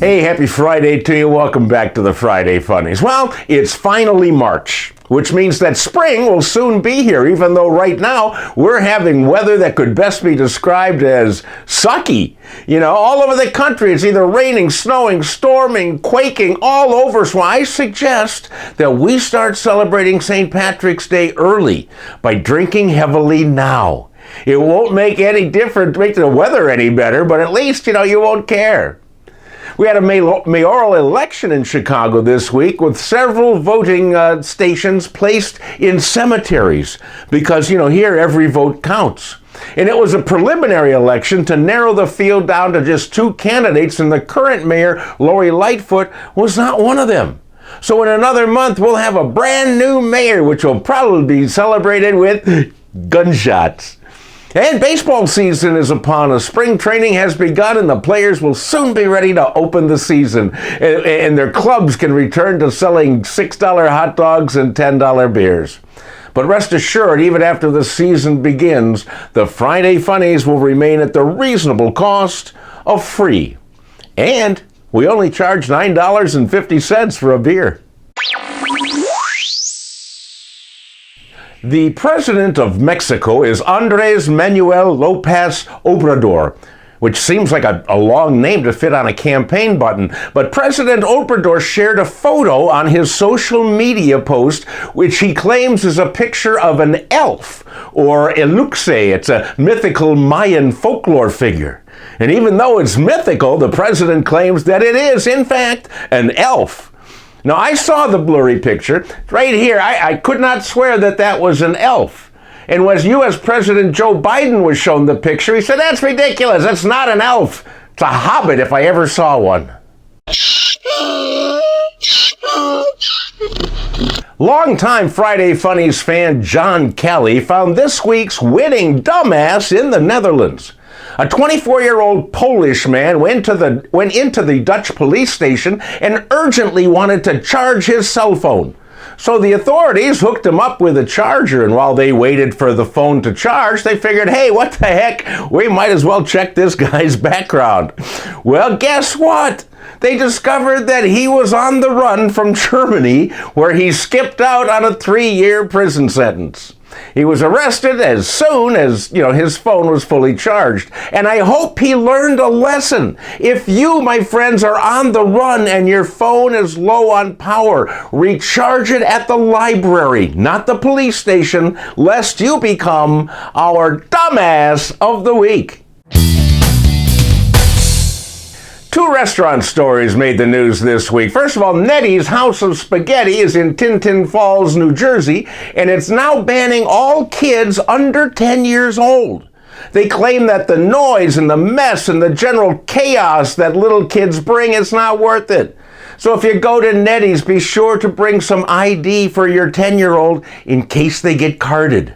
Hey, happy Friday to you. Welcome back to the Friday Funnies. Well, it's finally March, which means that spring will soon be here, even though right now we're having weather that could best be described as sucky. You know, all over the country, it's either raining, snowing, storming, quaking, all over. So I suggest that we start celebrating St. Patrick's Day early by drinking heavily now. It won't make any difference, make the weather any better, but at least, you won't care. We had a mayoral election in Chicago this week with several voting stations placed in cemeteries because, here every vote counts. And it was a preliminary election to narrow the field down to just two candidates, and the current mayor, Lori Lightfoot, was not one of them. So in another month, we'll have a brand new mayor, which will probably be celebrated with gunshots. And baseball season is upon us. Spring training has begun, and the players will soon be ready to open the season. And their clubs can return to selling $6 hot dogs and $10 beers. But rest assured, even after the season begins, the Friday Funnies will remain at the reasonable cost of free. And we only charge $9.50 for a beer. The president of Mexico is Andrés Manuel López Obrador, which seems like a long name to fit on a campaign button. But President Obrador shared a photo on his social media post, which he claims is a picture of an elf, or eluxe. It's a mythical Mayan folklore figure. And even though it's mythical, the president claims that it is, in fact, an elf. Now, I saw the blurry picture right here. I could not swear that was an elf. And when U.S. President Joe Biden was shown the picture, he said, "That's ridiculous. That's not an elf. It's a hobbit if I ever saw one." Longtime Friday Funnies fan John Kelly found this week's winning dumbass in the Netherlands. A 24-year-old Polish man went into the Dutch police station and urgently wanted to charge his cell phone. So the authorities hooked him up with a charger, and while they waited for the phone to charge, they figured, hey, what the heck? We might as well check this guy's background. Well, guess what? They discovered that he was on the run from Germany, where he skipped out on a 3-year prison sentence. He was arrested as soon as, his phone was fully charged. And I hope he learned a lesson. If you, my friends, are on the run and your phone is low on power, recharge it at the library, not the police station, lest you become our dumbass of the week. Two restaurant stories made the news this week. First of all, Nettie's House of Spaghetti is in Tinton Falls, New Jersey, and it's now banning all kids under 10 years old. They claim that the noise and the mess and the general chaos that little kids bring is not worth it. So if you go to Nettie's, be sure to bring some ID for your 10-year-old in case they get carded.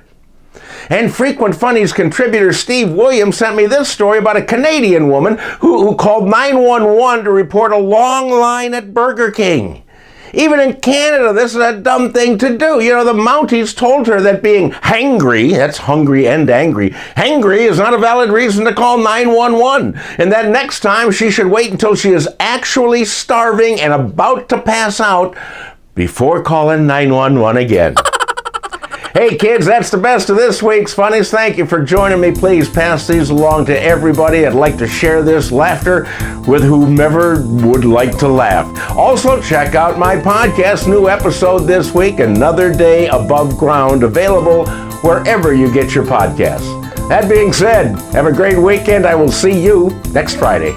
And Frequent Funnies contributor Steve Williams sent me this story about a Canadian woman who called 911 to report a long line at Burger King. Even in Canada, this is a dumb thing to do. The Mounties told her that being hangry, that's hungry and angry, hangry is not a valid reason to call 911. And that next time she should wait until she is actually starving and about to pass out before calling 911 again. Hey kids, that's the best of this week's Funnies. Thank you for joining me. Please pass these along to everybody. I'd like to share this laughter with whomever would like to laugh. Also, check out my podcast, new episode this week, Another Day Above Ground, available wherever you get your podcasts. That being said, have a great weekend. I will see you next Friday.